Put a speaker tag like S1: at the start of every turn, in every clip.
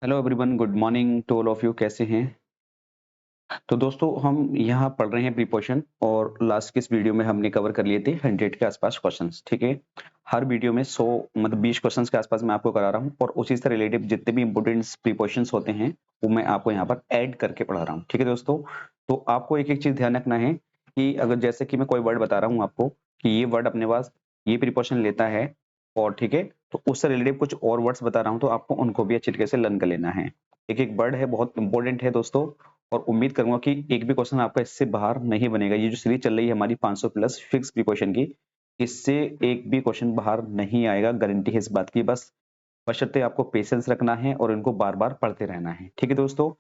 S1: Hello everyone, good morning to all of you. कैसे हैं? तो दोस्तों, हम यहाँ पढ़ रहे हैं प्रीपोजिशन और लास्ट के इस वीडियो में हमने कवर कर लिए थे 100 के आसपास क्वेश्चंस। ठीक है, हर वीडियो में 100 मतलब 20 क्वेश्चंस के आसपास मैं आपको करा रहा हूँ और उसी से रिलेटेड जितने भी इंपॉर्टेंट प्रीपोजिशंस होते हैं वो मैं आपको यहाँ पर ऐड करके पढ़ा रहा हूँ। ठीक है दोस्तों, तो आपको एक एक चीज ध्यान रखना है कि अगर जैसे कि मैं कोई वर्ड बता रहा हूँ आपको कि ये वर्ड अपने पास ये प्रीपोजिशन लेता है और ठीक है, तो उससे रिलेटेड कुछ और वर्ड्स बता रहा हूँ तो आपको उनको भी अच्छी तरीके से लर्न कर लेना है। एक एक वर्ड है, बहुत इंपॉर्टेंट है दोस्तों, और उम्मीद करूंगा कि एक भी क्वेश्चन आपका इससे बाहर नहीं बनेगा। ये जो सीरीज चल रही है हमारी 500 प्लस फिक्स प्रिपरेशन की, इससे एक भी क्वेश्चन बाहर नहीं आएगा, गारंटी है इस बात की। बस बशर्ते आपको पेशेंस रखना है और इनको बार बार पढ़ते रहना है। ठीक है दोस्तों,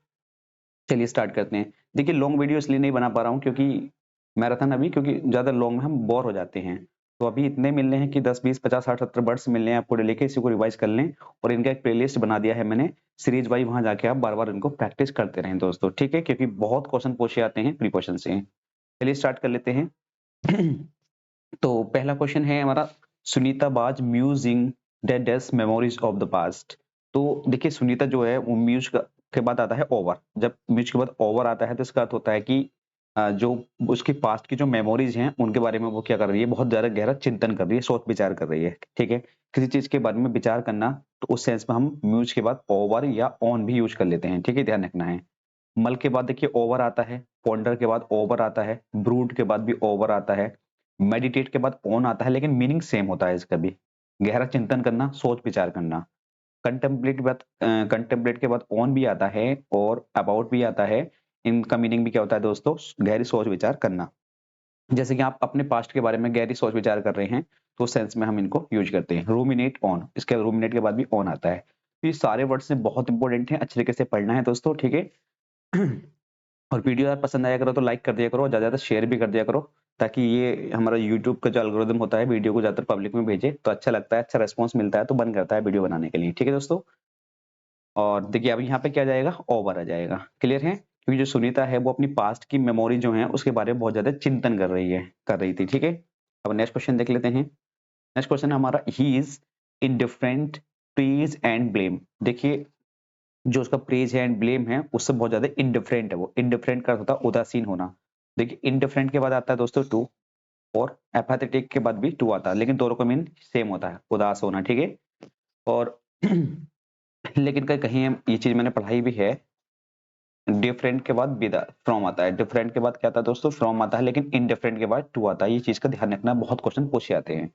S1: चलिए स्टार्ट करते हैं। देखिए, लॉन्ग वीडियो इसलिए नहीं बना पा रहा हूँ क्योंकि मैराथन अभी, क्योंकि ज्यादा लॉन्ग में हम बोर हो जाते हैं। तो अभी इतने मिलने हैं कि 10 20 50 60 70 वर्ड्स मिलने हैं आपको, लेके इसी को रिवाइज कर लें। और इनका एक प्लेलिस्ट बना दिया है मैंने सीरीज वाइज, वहां जाके आप बार बार इनको प्रैक्टिस करते रहें दोस्तों। ठीक है, क्योंकि बहुत क्वेश्चन पूछे आते हैं प्रीपोजिशन से। चलिए स्टार्ट कर लेते हैं। तो पहला क्वेश्चन है हमारा, सुनीता बाज musing dearest memories of the past. तो देखिए, सुनीता जो है वो म्यूज के बाद आता है ओवर। जब म्यूज के बाद ओवर आता है तो इसका अर्थ होता है कि जो उसकी पास्ट की जो मेमोरीज हैं उनके बारे में वो क्या कर रही है, बहुत ज्यादा गहरा चिंतन कर रही है, सोच विचार कर रही है। ठीक है, किसी चीज के बारे में विचार करना, तो उस सेंस में हम म्यूज के बाद ओवर या ऑन भी यूज कर लेते हैं। ठीक है, ध्यान रखना है। मल के बाद देखिए ओवर आता है, पॉन्डर के बाद ओवर आता है, ब्रूड के बाद भी ओवर आता है, मेडिटेट के बाद ऑन आता है, लेकिन मीनिंग सेम होता है इसका भी, गहरा चिंतन करना, सोच विचार करना। कंटेम्पलेट के बाद ऑन भी आता है और अबाउट भी आता है। इनका मीनिंग भी क्या होता है दोस्तों, गहरी सोच विचार करना। जैसे कि आप अपने पास्ट के बारे में गहरी सोच विचार कर रहे हैं तो सेंस में हम इनको यूज करते हैं। रूमिनेट ऑन, इसके रूमिनेट के बाद भी ऑन आता है। तो ये सारे वर्ड्स बहुत इंपॉर्टेंट हैं, अच्छे तरीके से पढ़ना है दोस्तों। ठीक है, और वीडियो अगर पसंद आया करो तो लाइक कर दिया करो, ज़्यादा ज़्यादा शेयर भी कर दिया करो, ताकि ये हमारा यूट्यूब का जो एल्गोरिदम होता है वीडियो को ज़्यादातर पब्लिक में भेजे तो अच्छा लगता है, अच्छा रिस्पॉन्स मिलता है तो मन करता है वीडियो बनाने के लिए। ठीक है दोस्तों, और देखिए अब यहाँ पे क्या जाएगा, ओवर आ जाएगा। क्लियर है, क्योंकि जो सुनीता है वो अपनी पास्ट की मेमोरी जो है उसके बारे में बहुत ज्यादा चिंतन कर रही थी। ठीक है, अब नेक्स्ट क्वेश्चन देख लेते हैं। नेक्स्ट क्वेश्चन हमारा, he is indifferent praise and blame. देखिए, जो उसका प्रेज है एंड ब्लेम है उससे बहुत ज्यादा इनडिफरेंट है। वो इनडिफरेंट का होता है उदासीन होना। देखिए, इनडिफरेंट के बाद आता है दोस्तों टू, और एपाथेटिक के बाद भी टू आता है, लेकिन दोनों का मीन सेम होता है, उदास होना। ठीक है, और लेकिन कहीं ये चीज मैंने पढ़ाई भी है, डिफरेंट के बाद विदा फ्रॉम आता है, डिफरेंट के बाद क्या आता है दोस्तों, फ्रॉम आता है, लेकिन इनडिफरेंट के बाद टू आता है। ये चीज का ध्यान रखना, बहुत क्वेश्चन पूछे आते हैं।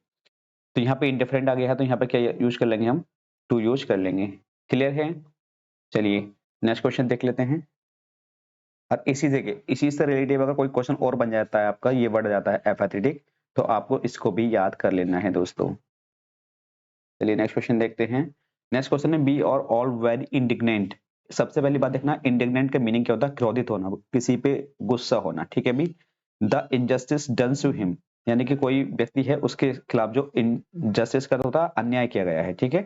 S1: तो यहाँ पे इनडिफरेंट आ गया है तो यहाँ पे क्या यूज कर लेंगे, हम टू यूज कर लेंगे। क्लियर है, चलिए नेक्स्ट क्वेश्चन देख लेते हैं। और इसी जगह इसी से रिलेटिव अगर कोई क्वेश्चन और बन जाता है आपका, ये बढ़ जाता है एपैथेटिक, तो आपको इसको भी याद कर लेना है दोस्तों। चलिए नेक्स्ट क्वेश्चन देखते हैं। नेक्स्ट क्वेश्चन है, बी और ऑल वेरी इंडिग्नेंट। सबसे पहली बात देखना, इंडिग्नेंट का मीनिंग क्या होता है, क्रोधित होना, किसी पे गुस्सा होना। ठीक है भी, the injustice done to him, यानी कि कोई व्यक्ति है उसके खिलाफ जो इनजस्टिस कर होता है, अन्याय किया गया है। ठीक है,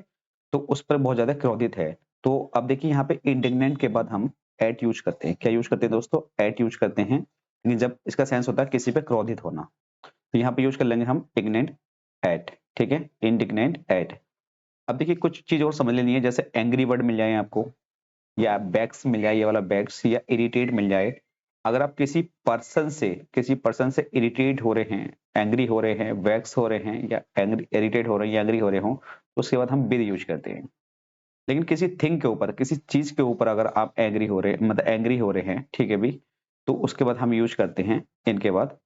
S1: तो उस पर बहुत ज्यादा क्रोधित है। तो अब देखिए यहाँ पे इंडिग्नेंट के बाद हम एट यूज करते हैं। क्या यूज करते हैं दोस्तों, एट यूज करते हैं, यानी जब इसका सेंस होता है किसी पे क्रोधित होना, तो यहाँ पे यूज कर लेंगे हम इग्नेंट एट। ठीक है, इंडिग्नेंट एट। अब देखिए कुछ चीज और समझ लेनी है, जैसे एंग्री वर्ड मिल जाए आपको, या बैक्स मिल जाए, ये वाला बैक्स, या इरिटेट मिल जाए। अगर आप किसी पर्सन से इरिटेट हो रहे हैं, एंग्री हो रहे हैं, वैक्स हो रहे हैं, या एंग्री इरिटेट हो रहे हैं, या एंग्री हो रहे हो, तो उसके बाद हम विद यूज करते हैं। लेकिन किसी थिंग के ऊपर, किसी चीज के ऊपर अगर आप एंग्री हो रहे, मतलब एंग्री हो रहे हैं, ठीक है भी, तो उसके बाद हम यूज करते हैं इनके बाद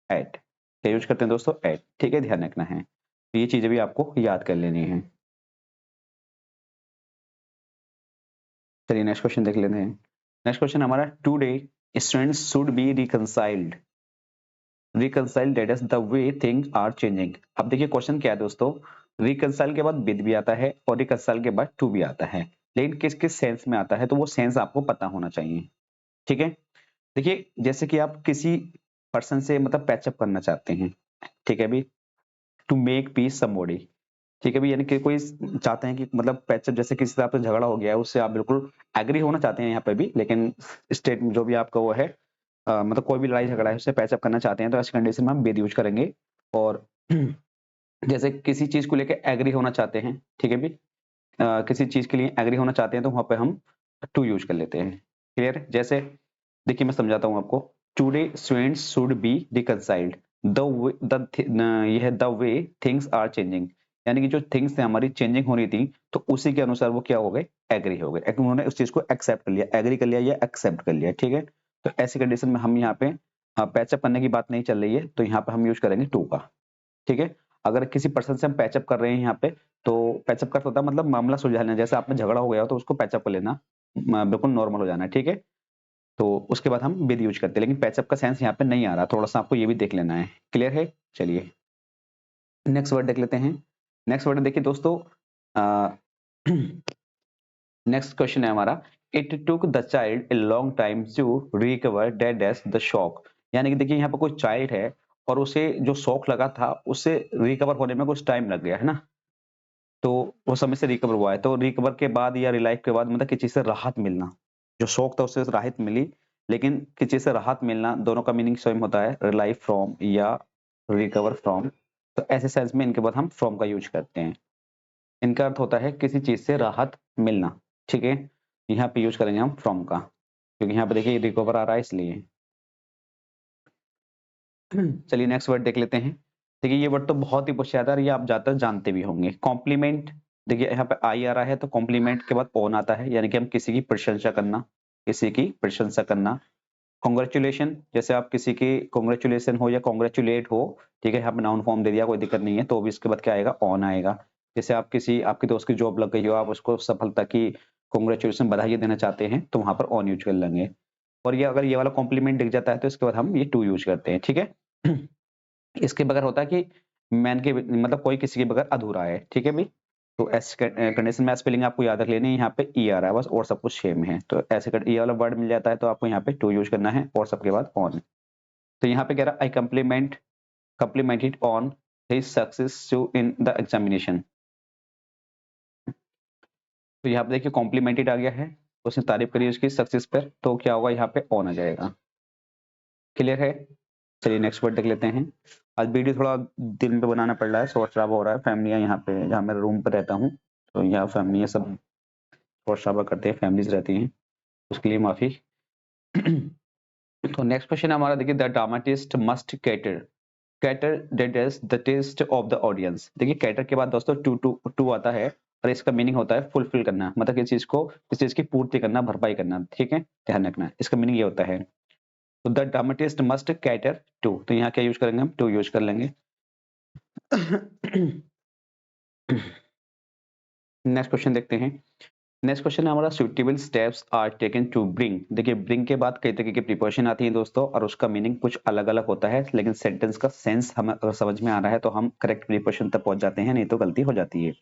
S1: एट। क्या यूज करते हैं दोस्तों, एट। ठीक है, ध्यान रखना है, तो ये चीजें भी आपको याद कर लेनी है। चलिए नेक्स्ट क्वेश्चन देख लेते हैं। नेक्स्ट क्वेश्चन हमारा, today students should be reconciled. Reconciled that is the way things are changing. अब देखिए क्वेश्चन क्या है दोस्तों, रिकंसाइल के बाद विद भी आता है और रिकंसाइल के बाद टू भी आता है, लेकिन किस किस सेंस में आता है तो वो सेंस आपको पता होना चाहिए। ठीक है, देखिए जैसे कि आप किसी पर्सन से मतलब पैचअप करना चाहते हैं, ठीक है भी, टू मेक पीस समबॉडी। ठीक है भी, यानी कि कोई चाहते हैं कि मतलब पैचअप, जैसे किसी से आपसे झगड़ा हो गया है उससे आप बिल्कुल एग्री होना चाहते हैं यहाँ पे भी, लेकिन स्टेट जो भी आपका वो है, मतलब कोई भी लड़ाई झगड़ा है उससे पैचअप करना चाहते हैं, तो ऐसी कंडीशन में हम विद यूज करेंगे। और जैसे किसी चीज को लेकर एग्री होना चाहते हैं, ठीक है भी, किसी चीज के लिए एग्री होना चाहते हैं तो वहां पे हम टू यूज कर लेते हैं। क्लियर है? जैसे देखिए मैं समझाता हूँ आपको। Today students should be reconciled यह the way things are changing, यानी कि जो थिंग्स थे हमारी चेंजिंग हो रही थी तो उसी के अनुसार वो क्या हो गए, एग्री हो गए। उन्होंने उस चीज को एक्सेप्ट कर लिया, एग्री कर लिया या एक्सेप्ट कर लिया। ठीक है, तो ऐसी कंडीशन में हम यहाँ पे पैचअप करने की बात नहीं चल रही है, तो यहाँ पे हम यूज करेंगे टू का। ठीक है, अगर किसी पर्सन से हम पैचअप कर रहे हैं यहाँ पे, तो पैचअप का होता है मतलब मामला सुलझा लेना। जैसे आप में झगड़ा हो गया हो तो उसको पैचअप कर लेना, बिल्कुल नॉर्मल हो जाना है। ठीक है, तो उसके बाद हम विद यूज करते हैं, लेकिन पैचअप का सेंस यहाँ पे नहीं आ रहा, थोड़ा सा आपको ये भी देख लेना है। क्लियर है? चलिए नेक्स्ट वर्ड देख लेते हैं। नेक्स्ट वर्ड देखिए दोस्तों, नेक्स्ट क्वेश्चन है हमारा, it took the child a long time to recover dead as the shock. यानी कि देखिए यहाँ पर कोई चाइल्ड है और उसे जो शॉक लगा था उससे रिकवर होने में कुछ टाइम लग गया है ना, तो वो समय से रिकवर हुआ है। तो रिकवर के बाद या रिलाइव के बाद मतलब किसी चीज से राहत मिलना, जो शौक था उससे राहत मिली, लेकिन किसी चीज से राहत मिलना, दोनों का मीनिंग सेम होता है, रिलाइव फ्रॉम या रिकवर फ्रॉम। तो ऐसे सेंस में इनके बाद हम फ्रॉम का यूज करते हैं। इनका अर्थ होता है किसी चीज से राहत मिलना। ठीक है, यहाँ पे यूज करेंगे हम फ्रॉम का, क्योंकि यहाँ पे देखिए रिकवर आ रहा है इसलिए। चलिए नेक्स्ट वर्ड देख लेते हैं। देखिए ये वर्ड तो बहुत ही पूछा जाता है, ये आप ज्यादातर जानते भी होंगे, कॉम्प्लीमेंट। देखिए यहाँ पे आई आ रहा है तो कॉम्प्लीमेंट के बाद ऑन आता है, यानी कि हम किसी की प्रशंसा करना, किसी की प्रशंसा करना। कॉन्ग्रेचुलेशन, जैसे आप किसी की कॉन्ग्रेचुलेशन हो या कॉन्ग्रेचुलेट हो, ठीक है, यहाँ पे नाउन फॉर्म दे दिया, कोई दिक्कत नहीं है, तो भी इसके बाद क्या आएगा, ऑन आएगा। जैसे आप किसी आपके दोस्त की जॉब लग गई हो, आप उसको सफलता की कॉन्ग्रेचुलेशन बधाई देना चाहते हैं, तो वहां पर ऑन यूज कर लेंगे। और ये अगर ये वाला कॉम्प्लीमेंट दिख जाता है तो इसके बाद हम ये टू यूज करते हैं। ठीक है, इसके बगैर होता है कि मैन के मतलब कोई किसी के बगैर अधूरा है। ठीक है भाई, तो ऐसे कंडीशन में स्पेलिंग आपको याद रख लेनी है, यहाँ पे ई आ रहा है बस, और सब कुछ सेम है। तो ऐसे ये वाला वर्ड मिल जाता है तो आपको यहाँ पे टू यूज करना है और सबके बाद ऑन। तो यहाँ पे कह रहा I complimented on his success in the examination. तो यहाँ पे देखिए कॉम्प्लीमेंटेड आ गया है, उसने तारीफ करी उसकी सक्सेस पर, तो क्या होगा, यहाँ पे ऑन आ जाएगा। क्लियर है? चलिए नेक्स्ट वर्ड देख लेते हैं। आज वीडियो थोड़ा दिन पे बनाना पड़ रहा है, शोर शराबा हो रहा है, फैमिलियाँ यहाँ पे, जहाँ मैं रूम पे रहता हूँ तो यहाँ फैमिली सब शोर शराबा करते हैं, फैमिलीज रहती हैं, उसके लिए माफी। तो नेक्स्ट क्वेश्चन हमारा देखिए, the dramatist must cater the taste of the audience. देखिए कैटर के बाद दोस्तों टू टू टू आता है, और इसका मीनिंग होता है फुलफिल करना, मतलब किसी चीज की पूर्ति करना, भरपाई करना। ठीक है, ध्यान रखना, इसका मीनिंग ये होता है। तो the dramatist must cater to, तो यहाँ क्या यूज करेंगे, हम टू यूज कर लेंगे। नेक्स्ट क्वेश्चन देखते हैं। नेक्स्ट क्वेश्चन है हमारा, suitable steps are taken to bring. देखिए ब्रिंग के बाद कई तरह की प्रिपरेशन आती है दोस्तों, और उसका मीनिंग कुछ अलग अलग होता है, लेकिन सेंटेंस का सेंस हमें अगर समझ में आ रहा है तो हम करेक्ट प्रिपरेशन तक पहुंच जाते हैं, नहीं तो गलती हो जाती है।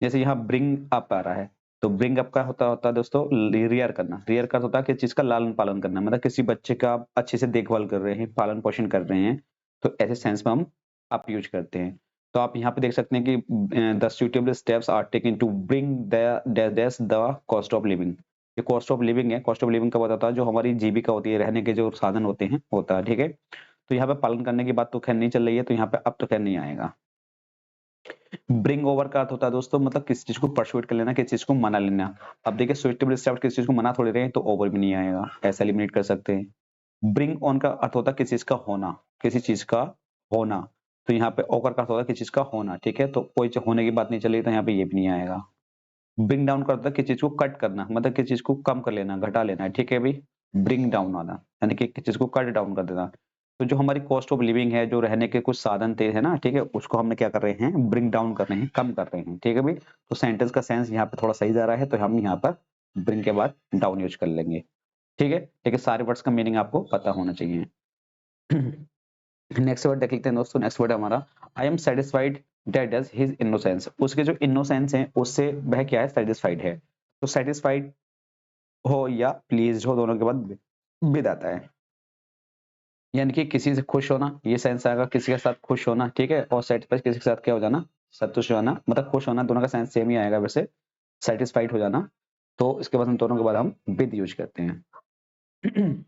S1: जैसे यहाँ ब्रिंग अप आ रहा है, तो ब्रिंग अप का होता है दोस्तों रियर करना। रियर का होता है किसी चीज का लालन पालन करना, मतलब किसी बच्चे का आप अच्छे से देखभाल कर रहे हैं, पालन पोषण कर रहे हैं, तो ऐसे सेंस में हम अप यूज करते हैं। तो आप यहाँ पे देख सकते हैं कि the suitable steps are taken to bring the cost of living. ये कॉस्ट ऑफ लिविंग है, कॉस्ट ऑफ लिविंग का बताता है जो हमारी जीविका होती है, रहने के जो साधन होते हैं होता है। ठीक है, तो यहाँ पे पालन करने की बात तो खैर नहीं चल रही है, तो यहाँ पे अब तो खैर नहीं आएगा। ब्रिंग ओवर का अर्थ होता है दोस्तों मतलब किसी चीज को परसुएट कर लेना, किसी चीज को मना लेना। अब देखिए सुइटेबल स्टेप किसी चीज को मना थोड़ी रहे हैं, तो ओवर भी नहीं आएगा, ऐसा एलिमिनेट कर सकते हैं। ब्रिंग ऑन का अर्थ होता है किसी चीज का होना, किसी चीज का होना। तो यहाँ पे ओवर का अर्थ होता है किसी चीज का होना। ठीक है, तो कोई होने की बात नहीं चली, तो यहाँ पे ये भी नहीं आएगा। ब्रिंग डाउन का अर्थ है किसी चीज को कट करना, मतलब किसी चीज को कम कर लेना, घटा लेना है। ठीक है भाई, ब्रिंग डाउन आना यानी कि किसी चीज को कट डाउन कर देना। तो जो हमारी कॉस्ट ऑफ लिविंग है, जो रहने के कुछ साधन थे है ना, ठीक है, उसको हमने क्या कर रहे हैं, ब्रिंग डाउन कर रहे हैं, कम कर रहे हैं। ठीक है भाई, तो सेंटेंस का सेंस यहाँ पे थोड़ा सही जा रहा है, तो हम यहाँ पर ब्रिंग के बाद डाउन यूज कर लेंगे। ठीक है, लेकिन सारे वर्ड्स का मीनिंग आपको पता होना चाहिए। नेक्स्ट वर्ड देख लेते हैं दोस्तों। नेक्स्ट वर्ड हमारा, I am satisfied that is his innocence. उसके जो इनोसेंस है उससे वह क्या है, सेटिस्फाइड है। तो सेटिस्फाइड हो या प्लीज हो, दोनों के बाद विद आता है, यानी कि किसी से खुश होना, ये सेंस आएगा, किसी के साथ खुश होना। ठीक है, और सेटिस्फाइड किसी के साथ क्या हो जाना, संतुष्ट होना, मतलब खुश होना, दोनों का सेंस सेम ही आएगा वैसे, सेटिस्फाइड हो जाना। तो इसके बाद हम दोनों के बाद हम विद यूज करते हैं।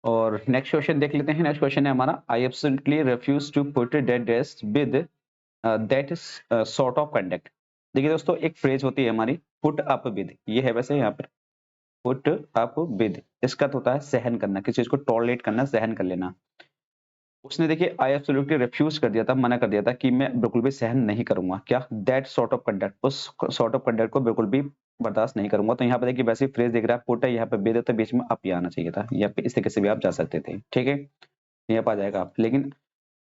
S1: और नेक्स्ट क्वेश्चन देख लेते हैं। नेक्स्ट क्वेश्चन है हमारा, I absolutely refuse to put that dress with that is sort of conduct. देखिए दोस्तों, एक फ्रेज होती है हमारी पुट अप विद, ये है वैसे यहाँ पर पुट अप विद, इसका होता है सहन करना, किसी चीज को टॉलरेट करना, सहन कर लेना। उसने देखिए आई एब्सोल्युटली रिफ्यूज कर दिया था, मना कर दिया था कि मैं बिल्कुल भी सहन नहीं करूंगा, क्या दैट सॉर्ट ऑफ कंडक्ट, उस सॉर्ट ऑफ कंडक्ट को बिल्कुल भी बर्दाश्त नहीं करूंगा। तो यहाँ पे देखिए वैसे फ्रेज दिख रहा है, पुट है यहाँ पे विद है, तो बीच में अप ही आना चाहिए था, या पे इस तरीके से भी आप जा सकते थे, ठीक है, यहाँ पे आ जाएगा आप। लेकिन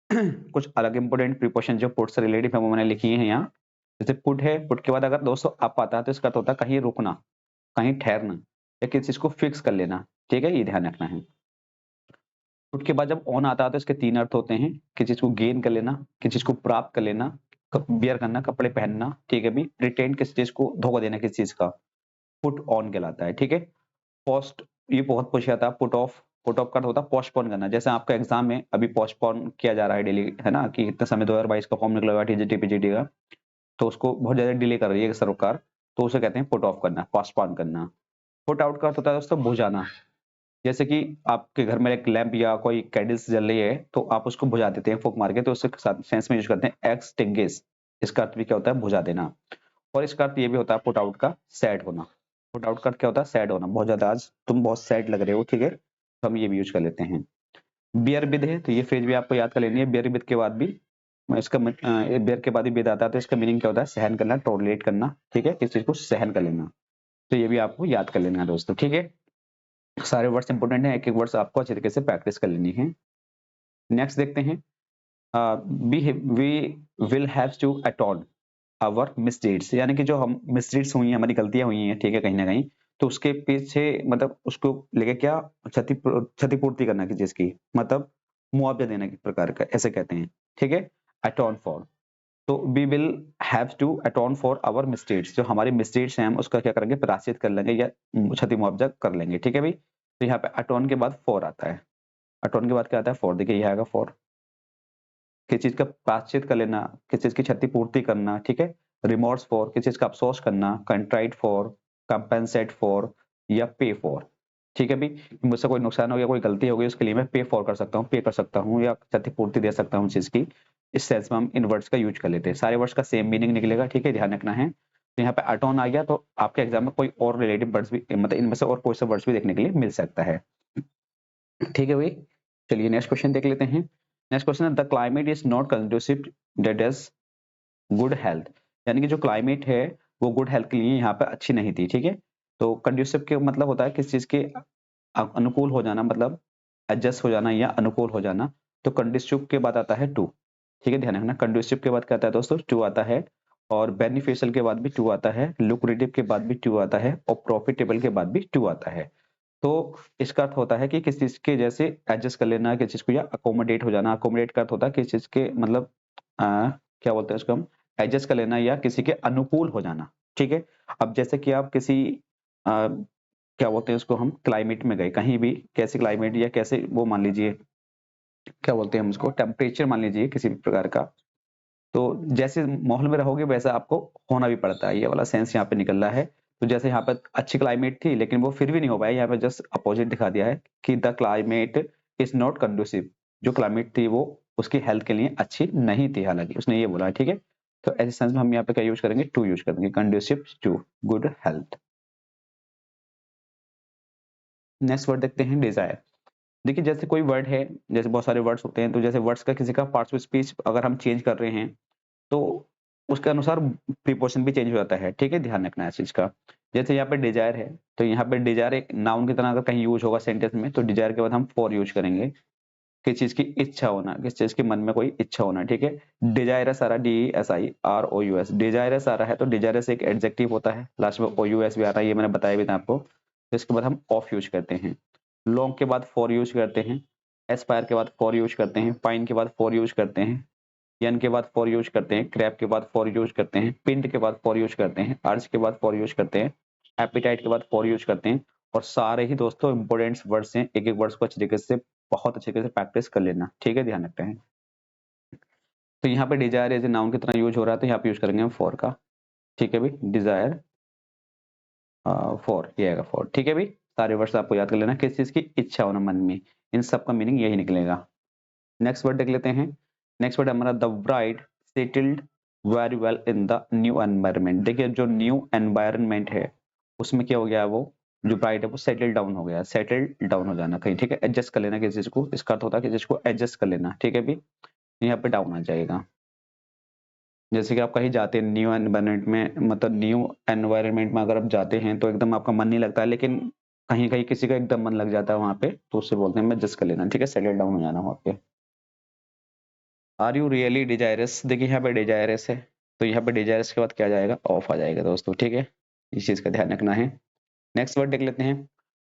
S1: कुछ अलग इंपोर्टेंट प्रीपोजिशन जो पुट से रिलेटेड है वो मैंने लिखी है यहाँ। जैसे पुट है, पुट के बाद अगर दोस्तों अप आता है तो इसका अर्थ होता है कहीं रुकना, कहीं ठहरना, या किसी चीज को फिक्स कर लेना, ठीक है, ये ध्यान रखना है। पुट के बाद जब ऑन आता है तो इसके तीन अर्थ होते हैं, किसी चीज को गेन कर लेना, किसी चीज को प्राप्त कर लेना, बियर करना, कपड़े पहनना, ठीक है भी, रिटेन किसी चीज को धोखा देना किसी चीज का, पुट ऑन कहलाता है, ठीक है। पोस्ट, ये बहुत पूछा था, पुट ऑफ, पुट ऑफ का होता है पोस्टपोन करना। जैसे आपका एग्जाम में अभी पोस्टपोन किया जा रहा है डेली, है ना, कि इतने समय 2022 का फॉर्म निकला हुआ टीजीटी पीजीटी का, तो उसको बहुत ज्यादा डिले कर रही है सरकार, तो उसे कहते हैं पुट ऑफ करना, पोस्टपोन करना। पुट आउट का होता है दोस्तों बुझाना। जैसे कि आपके घर में एक लैंप या कोई कैंडल्स जल रही है तो आप उसको बुझा देते हैं फूंक मार के, तो उसके साथ सेंस में यूज करते हैं एक्सटिंग्विश, इसका अर्थ भी क्या होता है बुझा देना। और इसका अर्थ ये भी होता है पुट आउट का सैड होना। पुट आउट का क्या होता है सैड होना, बहुत ज्यादा आज तुम बहुत सैड लग रहे हो, ठीक है, तो हम ये भी यूज कर लेते हैं। बियर विद है तो ये फ्रेज भी आपको याद कर लेनी है, बियर विद के बाद भी इसका बियर के बाद भी विद आता है तो इसका मीनिंग क्या होता है सहन करना, टॉलरेट करना, ठीक है, किसी चीज को सहन कर लेना। तो ये भी आपको याद कर लेना है दोस्तों, ठीक है। सारे वर्ड्स इंपोर्टेंट है, एक एक वर्ड्स आपको अच्छे तरीके से प्रैक्टिस कर लेनी है। नेक्स्ट देखते हैं, we will have to atone our misdeeds, यानी कि जो हम मिसडीड्स हुई हैं, हमारी गलतियां हुई हैं, ठीक है, कहीं ना कहीं, तो उसके पीछे मतलब उसको लेके क्या क्षतिपूर्ति करना की चीज की, मतलब मुआवजा देने के प्रकार का, ऐसे कहते हैं, ठीक है, अटोन फॉर। तो we will have to atone for our mistakes, जो हमारे मिसटेक्स हैं हम उसका क्या करेंगे प्रायश्चित कर लेंगे या क्षति मुआवजा कर लेंगे, ठीक है भाई। तो यहाँ पे अटोन के बाद फॉर आता है, अटोन के बाद क्या आता है फॉर, देखिए ये आएगा फॉर, किसी चीज का प्रायश्चित कर लेना, किसी चीज की क्षतिपूर्ति करना, ठीक है, रिमोर्स फॉर, किसी चीज का अफसोस करना, कंट्राइट फॉर, कंपेंसेट फॉर, या पे फॉर, ठीक है भाई। मुझसे कोई नुकसान हो गया, कोई गलती हो गई, उसके लिए मैं पे फॉर कर सकता हूँ, पे कर सकता हूँ, या क्षतिपूर्ति दे सकता हूँ चीज की। इस सेंस में हम इन वर्ड्स का यूज कर लेते हैं, सारे वर्ड्स का सेम मीनिंग निकलेगा, ठीक है, ध्यान रखना है। तो यहाँ पे अटोन आ गया तो आपके एग्जाम में कोई और रिलेटिव वर्ड्स भी, मतलब इनमें से और कोई से वर्ड्स भी देखने के लिए मिल सकता है, ठीक है भाई। चलिए नेक्स्ट क्वेश्चन देख लेते हैं। नेक्स्ट क्वेश्चन है the climate is not conducive that is good health, यानी कि जो क्लाइमेट है वो गुड हेल्थ के लिए यहाँ पे अच्छी नहीं थी, ठीक है। तो कंड्यूसिव के मतलब होता है किस चीज के अनुकूल हो जाना, मतलब एडजस्ट हो जाना या अनुकूल हो जाना। तो कंड्यूसिव के बाद आता है टू, ठीक है, ध्यान रखना, कंड्यूसिव के बाद क्या आता है दोस्तों टू आता है, और बेनिफिशियल के बाद भी टू आता है, लुक्रेटिव के बाद भी टू आता है, और प्रॉफिटेबल के बाद भी टू आता है। तो इसका अर्थ होता है कि किस चीज के जैसे एडजस्ट कर लेना किस चीज को, या अकोमोडेट हो जाना, अकोमोडेट का अर्थ होता है किस चीज के मतलब क्या बोलते हैं उसको हम, एडजस्ट कर लेना या किसी के अनुकूल हो जाना, ठीक है। अब जैसे कि आप किसी क्या बोलते हैं उसको हम क्लाइमेट में गए कहीं भी, कैसे क्लाइमेट या कैसे वो मान लीजिए क्या बोलते हैं हम उसको टेम्परेचर मान लीजिए किसी भी प्रकार का, तो जैसे माहौल में रहोगे वैसा आपको होना भी पड़ता है, ये वाला सेंस यहाँ पे निकल रहा है। तो जैसे यहाँ पर अच्छी क्लाइमेट थी लेकिन वो फिर भी नहीं हो पाया, यहाँ पे जस्ट अपोजिट दिखा दिया है कि द क्लाइमेट इज नॉट कंडूसिव, जो क्लाइमेट थी वो उसकी हेल्थ के लिए अच्छी नहीं थी, हालांकि उसने ये बोला है, ठीक है। तो ऐसे सेंस में हम यहाँ पे क्या यूज करेंगे टू यूज करेंगे, conducive to good health. Next word देखते हैं डिजायर। देखिए जैसे कोई वर्ड है, जैसे बहुत सारे वर्ड्स होते हैं, तो जैसे वर्ड्स का किसी का पार्ट्स ऑफ स्पीच अगर हम चेंज कर रहे हैं तो उसके अनुसार प्रीपोजिशन भी चेंज हो जाता है, ठीक है, ध्यान रखना है इस चीज का। जैसे यहाँ पे डिजायर है तो यहाँ पे डिजायर एक नाउन की तरह अगर कहीं यूज होगा सेंटेंस में तो डिजायर के बाद हम फॉर यूज करेंगे, किस चीज की इच्छा होना, किस चीज के मन में कोई इच्छा होना, ठीक है। डिजायरस आ रहा, DESIROUS, डिजायरस आ रहा है तो डिजायरस एक एडजेक्टिव होता है, लास्ट में OUS भी आ रहा है, ये मैंने बताया भी था आपको। तो इसके बाद हम ऑफ यूज करते हैं, लॉन्ग के बाद फॉर यूज करते हैं, एस्पायर के बाद फॉर यूज करते हैं, पाइन के बाद फॉर यूज करते हैं, यन के बाद फॉर यूज करते हैं, क्रैप के बाद फॉर यूज करते हैं, पिंट के बाद फॉर यूज करते हैं, अर्ज के बाद फॉर यूज करते हैं, एपिटाइट के बाद फॉर यूज करते हैं। और सारे ही दोस्तों इंपोर्टेंट वर्ड्स हैं, एक एक वर्ड्स को अच्छे तरीके से बहुत अच्छे तरीके से प्रैक्टिस कर लेना, ठीक है, ध्यान रखते हैं। तो यहाँ पे डिजायर एज ए नाउन की तरह यूज हो रहा है तो यहाँ पे यूज करेंगे हम फॉर का, ठीक है भाई, डिजायर फॉर, ये आएगा फॉर, ठीक है भाई। सारे वर्ड्स आपको याद कर लेना, किस चीज की इच्छा होना मन में, इन सब का मीनिंग यही निकलेगा। नेक्स्ट वर्ड देख लेते हैं। नेक्स्ट वर्ड हमारा the bride settled very well in the new environment. देखिए जो न्यू एनवायरनमेंट है उसमें क्या हो गया, वो जो ब्राइड है वो सेटल डाउन हो गया, सेटल डाउन हो जाना कहीं, ठीक है, एडजस्ट कर लेना किसी चीज को, इसका अर्थ होता है किसी चीज को एडजस्ट कर लेना, ठीक है भी, यहाँ पे डाउन आ जाएगा। जैसे कि आप कहीं जाते हैं न्यू एनवायरनमेंट में, मतलब न्यू एनवायरनमेंट में अगर आप जाते हैं तो एकदम आपका मन नहीं लगता है, लेकिन कहीं कहीं किसी का एकदम मन लग जाता है वहां पे, तो उससे बोलते हैं एडजस्ट कर लेना, ठीक है, सेटल डाउन हो जाना वहां पे। आर यू रियली डिजायरस, देखिए यहाँ पे डिजायरस है, तो यहाँ पे डिजायरस के बाद क्या जाएगा, ऑफ आ जाएगा दोस्तों, ठीक है, इस चीज का ध्यान रखना है। नेक्स्ट वर्ड देख लेते हैं।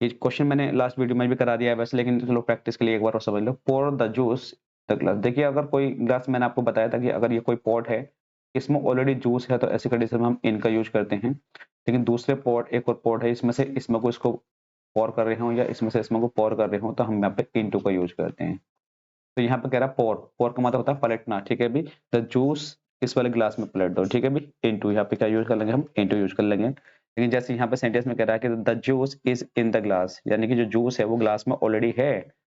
S1: ये क्वेश्चन मैंने लास्ट वीडियो में भी करा दिया है वैसे, लेकिन चलो प्रैक्टिस के लिए एक बार और समझ लो। Pour the juice the glass, देखिए अगर कोई ग्लास, मैंने आपको बताया था कि अगर ये कोई पॉट है इसमें ऑलरेडी जूस है तो ऐसी कंडीशन में हम इनका यूज करते हैं, लेकिन दूसरे पॉट, एक और पॉट है इसमें से इसमें को इसको पॉर कर रहे हो या इसमें से इसमें को पॉर कर रहे हो तो हम यहाँ पे इनटू का यूज करते हैं। तो यहाँ पे कह रहा है पोर, पोर का मतलब होता है पलटना, ठीक है भी, द जूस इस वाले ग्लास में पलट दो, ठीक है भी, इनटू, यहाँ पे क्या यूज कर लेंगे हम, इनटू यूज कर लेंगे। लेकिन जैसे यहाँ पे सेंटेंस में कह रहा है कि the juice is in the glass, यानी कि जो जूस है वो ग्लास में ऑलरेडी है,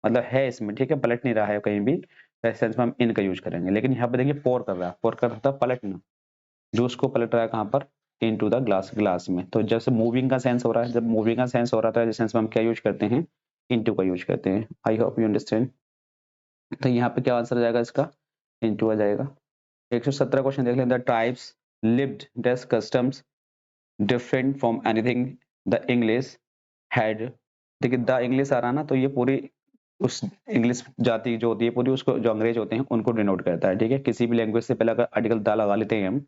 S1: मतलब है इसमें, ठीक है, पलट नहीं रहा है कहीं भी, तो सेंस में हम इन का यूज करेंगे। लेकिन यहाँ पे देखिए पोर कर रहा है, पोर कर रहा था पलटना, जूस को पलट रहा है कहाँ पर, इनटू द ग्लास, ग्लास में। तो जैसे मूविंग का सेंस हो रहा है, जब मूविंग का सेंस हो रहा था, सेंस में हम क्या यूज करते हैं, इनटू का यूज करते हैं। I hope you understand. तो यहाँ पे क्या आंसर आ जाएगा इसका, इनटू आ जाएगा। 117 क्वेश्चन देख लें। The tribes lived dress customs different from anything the English had, देखिए द इंग्लिश आ रहा ना, तो ये पूरी उस इंग्लिश जाति जो होती है पूरी, उसको जो अंग्रेज होते हैं उनको डिनोट करता है, ठीक है, किसी भी लैंग्वेज से पहले अगर आर्टिकल दा लगा लेते हैं हम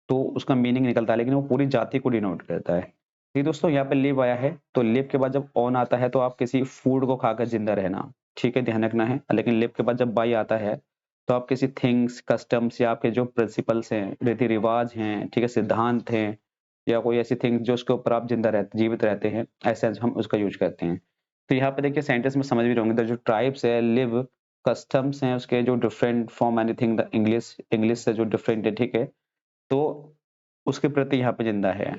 S1: तो उसका मीनिंग निकलता है, लेकिन वो पूरी जाति को डिनोट करता है। ठीक दोस्तों, यहाँ पे लिव आया है, तो लिव के बाद जब ऑन आता है तो आप किसी फूड को खाकर जिंदा रहना, ठीक है, ध्यान रखना है। लेकिन लिव के बाद जब बाई आता है तो आप किसी थिंग्स, कस्टम्स या आपके जो प्रिंसिपल्स हैं, रीति रिवाज हैं, ठीक है, सिद्धांत हैं, या कोई ऐसी थिंग जो उसके ऊपर आप जिंदा रहते, जीवित रहते हैं, ऐसे हम उसका यूज करते हैं। तो यहाँ पे देखिए सेंटेंस में समझ भी रहोगे, जो ट्राइब्स है, लिव, कस्टम्स हैं उसके जो different from anything the English, English से जो डिफरेंट है, ठीक है, तो उसके प्रति यहाँ पे जिंदा है।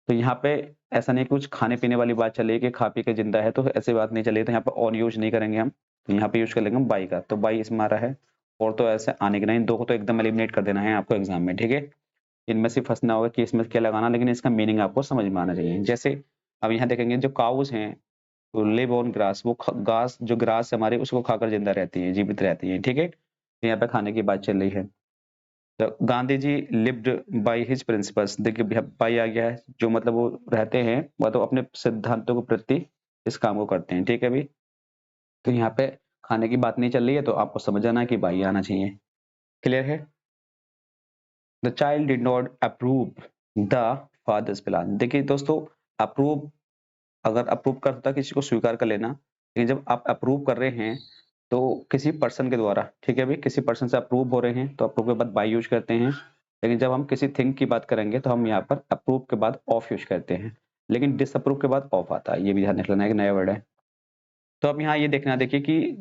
S1: तो यहाँ पे ऐसा नहीं कुछ खाने पीने वाली बात चली कि खा पी के जिंदा है, तो ऐसी बात नहीं चली, तो यहाँ पे ऑन यूज नहीं करेंगे हम, तो यहाँ पे यूज कर लेंगे हम बाई का, तो बाई इसमें आ रहा है। और तो ऐसे आने के नहीं, दो को तो एकदम एलिमिनेट कर देना है आपको एग्जाम में, ठीक है, इनमें से फंसना होगा कि इसमें क्या लगाना, लेकिन इसका मीनिंग आपको समझ में आना चाहिए। जैसे अब यहाँ देखेंगे जो काउस हैं तो लिव ऑन ग्रास, वो घास जो ग्रास हमारे उसको खाकर जिंदा रहती है, जीवित रहती है, ठीक है, तो यहाँ पे खाने की बात चल रही है। तो Gandhi ji lived by his principles, देखिए बाई आ गया है, जो मतलब वो रहते हैं वह तो अपने सिद्धांतों के प्रति इस काम को करते हैं, ठीक है भी, तो यहाँ पे खाने की बात नहीं चल रही है, तो आपको समझ जाना कि बाई आना चाहिए। क्लियर है। The child did not approve the father's plan, देखिए दोस्तों अप्रूव, अगर अप्रूव करता किसी को स्वीकार कर लेना, लेकिन जब आप अप्रूव कर रहे हैं तो किसी पर्सन के द्वारा, ठीक है भाई, किसी पर्सन से अप्रूव हो रहे हैं तो अप्रूव के बाद बाय यूज करते हैं। लेकिन जब हम किसी थिंग की बात करेंगे तो हम यहाँ पर अप्रूव के बाद ऑफ यूज करते हैं, लेकिन डिसअप्रूव के बाद ऑफ आता है, ये भी ध्यान रखना है, एक नया वर्ड है। तो अब यहाँ ये देखना, देखिए कि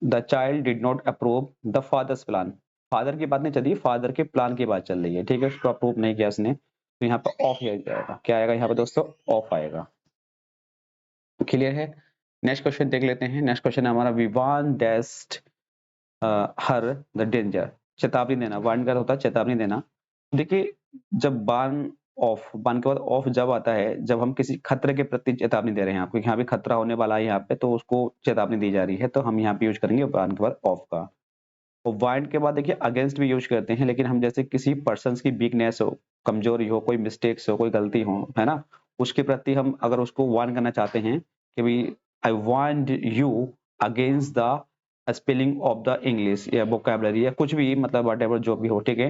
S1: the child did not approve the father's plan, father की बात नहीं चल रही, फादर के प्लान की बात चल रही है, ठीक है, उसको अप्रूव नहीं किया उसने, तो यहाँ पर ऑफ जाएगा, क्या आएगा यहाँ पर दोस्तों, ऑफ आएगा। क्लियर है। नेक्स्ट क्वेश्चन देख लेते हैं। नेक्स्ट क्वेश्चन है हमारा, विवान डेस्ट हर द डेंजर, चेतावनी देना, वार्न का होता है चेतावनी देना। देखिए जब बान ऑफ, बान के बाद ऑफ जब आता है, जब हम किसी खतरे के प्रति चेतावनी दे रहे हैं आपको, यहाँ पे खतरा होने वाला है यहाँ पे, तो उसको चेतावनी दी जा रही है, तो हम यहाँ पे यूज करेंगे बान के बाद ऑफ का। और वार्न के बाद देखिए अगेंस्ट भी यूज करते हैं, लेकिन हम जैसे किसी पर्सन की वीकनेस हो, कमजोरी हो, कोई मिस्टेक्स हो, कोई गलती हो, है ना, उसके प्रति हम अगर उसको वार्न करना चाहते हैं कि भाई I want you against the spelling of the English या वोकैबुलरी या कुछ भी, मतलब व्हाटएवर जो भी हो, ठीक है,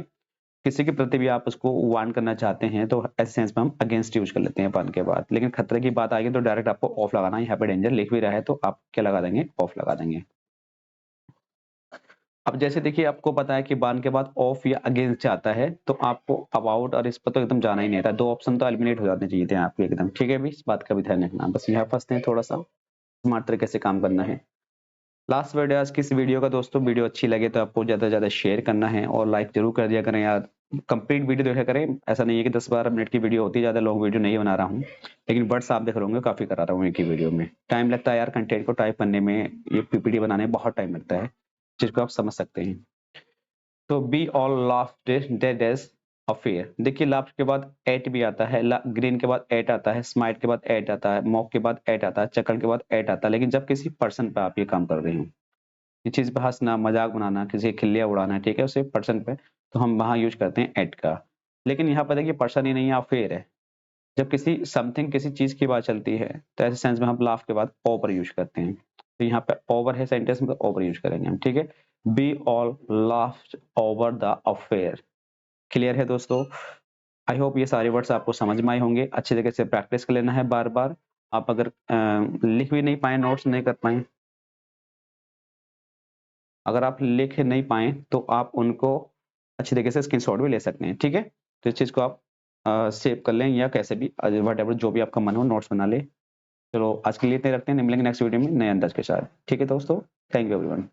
S1: किसी के प्रति भी आप उसको वार्न करना चाहते हैं तो ऐसे सेंस में हम अगेंस्ट यूज कर लेते हैं वार्न के बाद। लेकिन खतरे की बात आएगी तो डायरेक्ट आपको ऑफ लगाना है, यहाँ पे डेंजर लिख भी रहा है तो आप क्या लगा देंगे, ऑफ लगा देंगे। अब जैसे देखिए आपको पता है कि बान के बाद ऑफ या अगेंस्ट आता है, तो आपको अबाउट और इस पर तो एकदम जाना ही नहीं था, दो ऑप्शन तो एलिमिनेट हो जाने चाहिए थे आपके एकदम, ठीक है भी, इस बात का भी ध्यान रखना, बस यहाँ फंसते हैं, थोड़ा सा स्मार्ट तरीके से काम करना है। लास्ट वर्ड है आज की इस वीडियो का दोस्तों, वीडियो अच्छी लगे तो आपको ज्यादा से ज्यादा शेयर करना है और लाइक जरूर कर दिया करें यार, कंप्लीट वीडियो देखा करें, ऐसा नहीं है कि 10-12 मिनट की वीडियो होती है, ज्यादा लॉन्ग वीडियो नहीं बना रहा हूँ, लेकिन वर्ड्स आप देख रहे होंगे काफी करा रहा हूँ एक ही वीडियो में, टाइम लगता है यार कंटेंट को टाइप करने में, ये पीपीटी बनाने में बहुत टाइम लगता है, जिसको आप समझ सकते हैं। तो be all laughed dead as affair. देखिए लाफ्ट के बाद एट भी आता है, ग्रीन के बाद एट आता है, स्माइट के बाद एट आता है, मॉक के बाद एट आता है, चकल के बाद एट आता है। लेकिन जब किसी पर्सन पे आप ये काम कर रहे हो, ये चीज पे हंसना, मजाक बनाना, किसी की खिल्लियां उड़ाना, ठीक है, उसे पर्सन पे, तो हम वहां यूज करते हैं एट का। लेकिन यहाँ पर देखिए पर्सन ही नहीं है, अफेयर है। जब किसी समथिंग, किसी चीज की बात चलती है, तो ऐसे सेंस में हम लाफ के बाद ओवर यूज करते हैं। तो यहाँ पे ओवर है सेंटेंस में, तो ओवर यूज करेंगे हम, ठीक है। B all laughed over the affair. Clear है दोस्तों? आई होप ये सारे वर्ड्स आपको समझ में आए होंगे। अच्छी तरीके से प्रैक्टिस कर लेना है बार बार। आप अगर लिख भी नहीं पाए, नोट्स नहीं कर पाए, अगर आप लिख नहीं पाए तो आप उनको अच्छी तरीके से स्क्रीनशॉट भी ले सकते हैं, ठीक है। तो इस चीज़ को आप सेव कर लें, या कैसे भी वट जो भी आपका मन हो नोट्स बना ले। चलो आज के लिए इतने रखते हैं, मिलेंगे नेक्स्ट वीडियो में नए अंदाज के साथ, ठीक है दोस्तों। Thank you everyone.